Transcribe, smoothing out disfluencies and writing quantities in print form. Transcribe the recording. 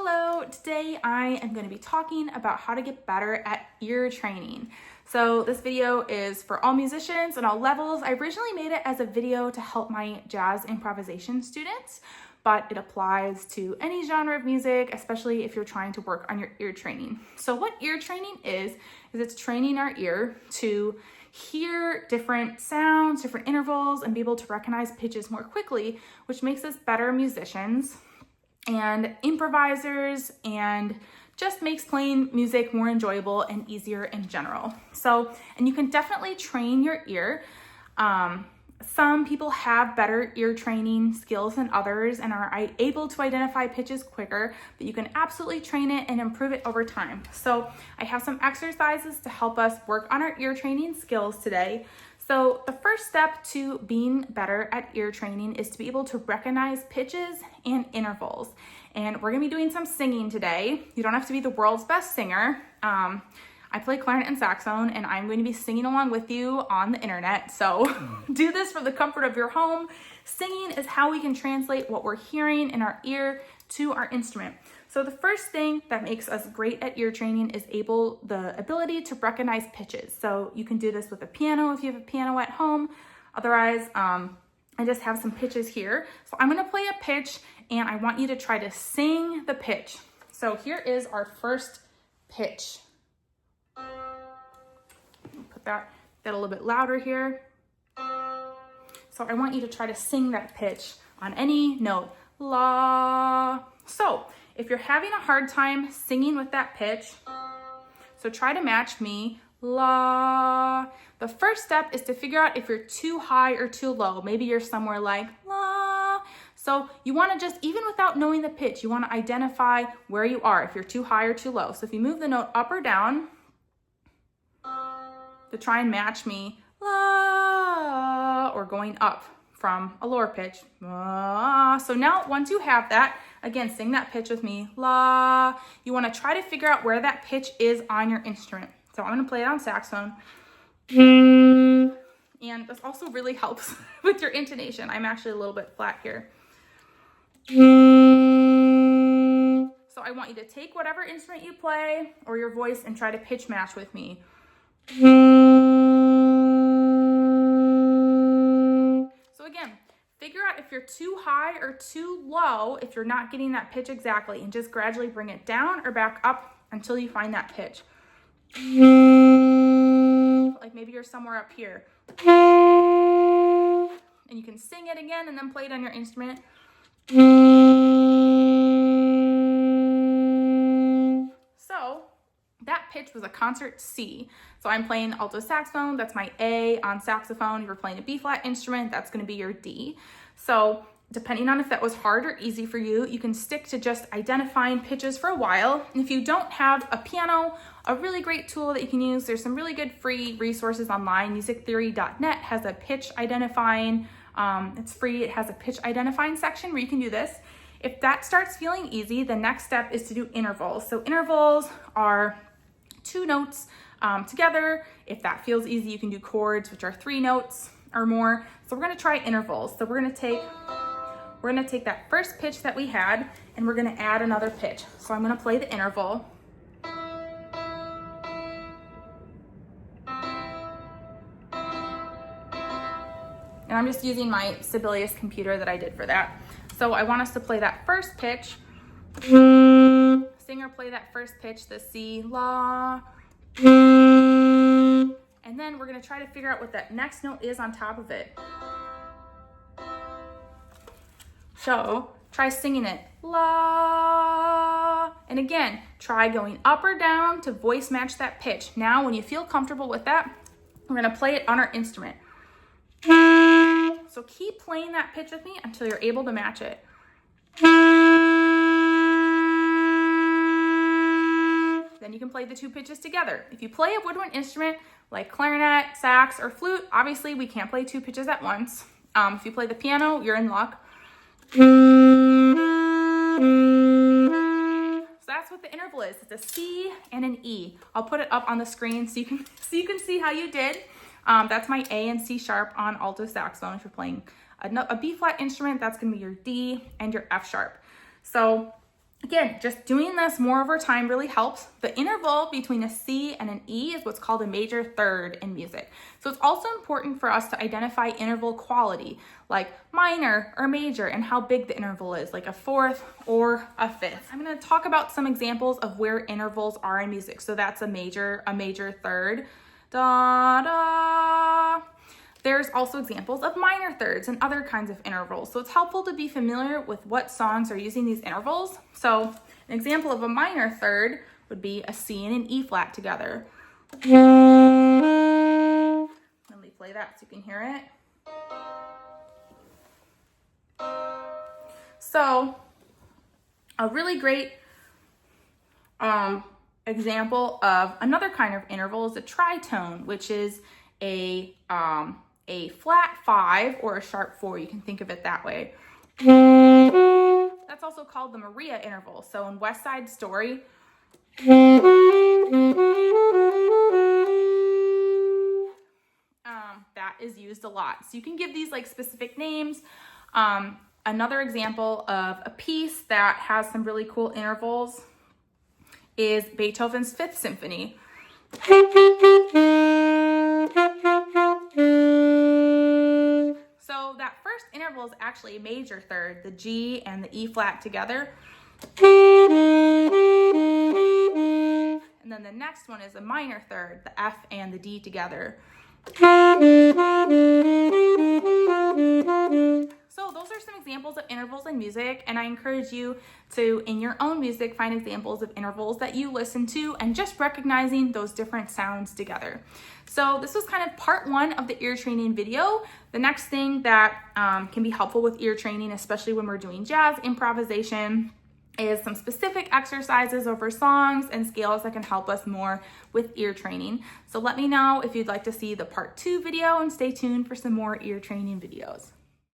Hello, today I am going to be talking about how to get better at ear training. So this video is for all musicians and all levels. I originally made it as a video to help my jazz improvisation students, but it applies to any genre of music, especially if you're trying to work on your ear training. So what ear training is it's training our ear to hear different sounds, different intervals, and be able to recognize pitches more quickly, which makes us better musicians and improvisers, and just makes playing music more enjoyable and easier in general. So, and you can definitely train your ear. Some people have better ear training skills than others and are able to identify pitches quicker, but you can absolutely train it and improve it over time. So I have some exercises to help us work on our ear training skills today. So the first step to being better at ear training is to be able to recognize pitches and intervals. And we're gonna be doing some singing today. You don't have to be the world's best singer. I play clarinet and saxophone, and I'm going to be singing along with you on the internet. So do this from the comfort of your home. Singing is how we can translate what we're hearing in our ear to our instrument. So the first thing that makes us great at ear training is the ability to recognize pitches. So you can do this with a piano if you have a piano at home. Otherwise, I just have some pitches here. So I'm gonna play a pitch and I want you to try to sing the pitch. So here is our first pitch. Put that a little bit louder here. So I want you to try to sing that pitch on any note. La. So if you're having a hard time singing with that pitch, so try to match me. La. The first step is to figure out if you're too high or too low. Maybe you're somewhere like la. So you want to just, even without knowing the pitch, you want to identify where you are, if you're too high or too low. So if you move the note up or down to try and match me, la, or going up from a lower pitch. La. So now once you have that, again, sing that pitch with me, la. You want to try to figure out where that pitch is on your instrument. So I'm going to play it on saxophone. And this also really helps with your intonation. I'm actually a little bit flat here. So I want you to take whatever instrument you play or your voice and try to pitch match with me. So again, figure out if you're too high or too low, if you're not getting that pitch exactly, and just gradually bring it down or back up until you find that pitch. Like maybe you're somewhere up here. And you can sing it again and then play it on your instrument. So that pitch was a concert C. So I'm playing alto saxophone, that's my A on saxophone. If you're playing a B flat instrument, that's gonna be your D. So depending on if that was hard or easy for you, you can stick to just identifying pitches for a while. And if you don't have a piano, a really great tool that you can use, there's some really good free resources online. Musictheory.net has a pitch identifying, it's free, it has a pitch identifying section where you can do this. If that starts feeling easy, the next step is to do intervals. So intervals are two notes together. If that feels easy, you can do chords, which are 3 notes or more. So we're gonna try intervals. So we're gonna take that first pitch that we had and we're gonna add another pitch. So I'm gonna play the interval. And I'm just using my Sibelius computer that I did for that. So I want us to play that first pitch. Singer, play that first pitch, the C, la. And then we're gonna try to figure out what that next note is on top of it. So try singing it, la. And again, try going up or down to voice match that pitch. Now, when you feel comfortable with that, we're gonna play it on our instrument. So keep playing that pitch with me until you're able to match it. Then you can play the 2 pitches together. If you play a woodwind instrument like clarinet, sax, or flute, obviously we can't play 2 pitches at once. If you play the piano, you're in luck. So that's what the interval is. It's a C and an E. I'll put it up on the screen so you can see how you did. That's my A and C sharp on alto saxophone. If you're playing a B flat instrument, that's gonna be your D and your F sharp. So Again, just doing this more over time really helps. The interval between a C and an E is what's called a major third in music. So it's also important for us to identify interval quality, like minor or major, and how big the interval is, like a fourth or a fifth. I'm going to talk about some examples of where intervals are in music. So that's a major third, da da. There's also examples of minor thirds and other kinds of intervals. So it's helpful to be familiar with what songs are using these intervals. So an example of a minor third would be a C and an E flat together. Let me play that so you can hear it. So a really great example of another kind of interval is a tritone, which is a flat 5 or a sharp 4. You can think of it that way. That's also called the Maria interval. So in West Side Story, that is used a lot. So you can give these like specific names. Another example of a piece that has some really cool intervals is Beethoven's Fifth Symphony. So that first interval is actually a major third, the G and the E flat together. And then the next one is a minor third, the F and the D together. So those are some examples of intervals in music, and I encourage you to, in your own music, find examples of intervals that you listen to and just recognizing those different sounds together. So this was kind of part 1 of the ear training video. The next thing that can be helpful with ear training, especially when we're doing jazz improvisation, is some specific exercises over songs and scales that can help us more with ear training. So let me know if you'd like to see the part 2 video, and stay tuned for some more ear training videos.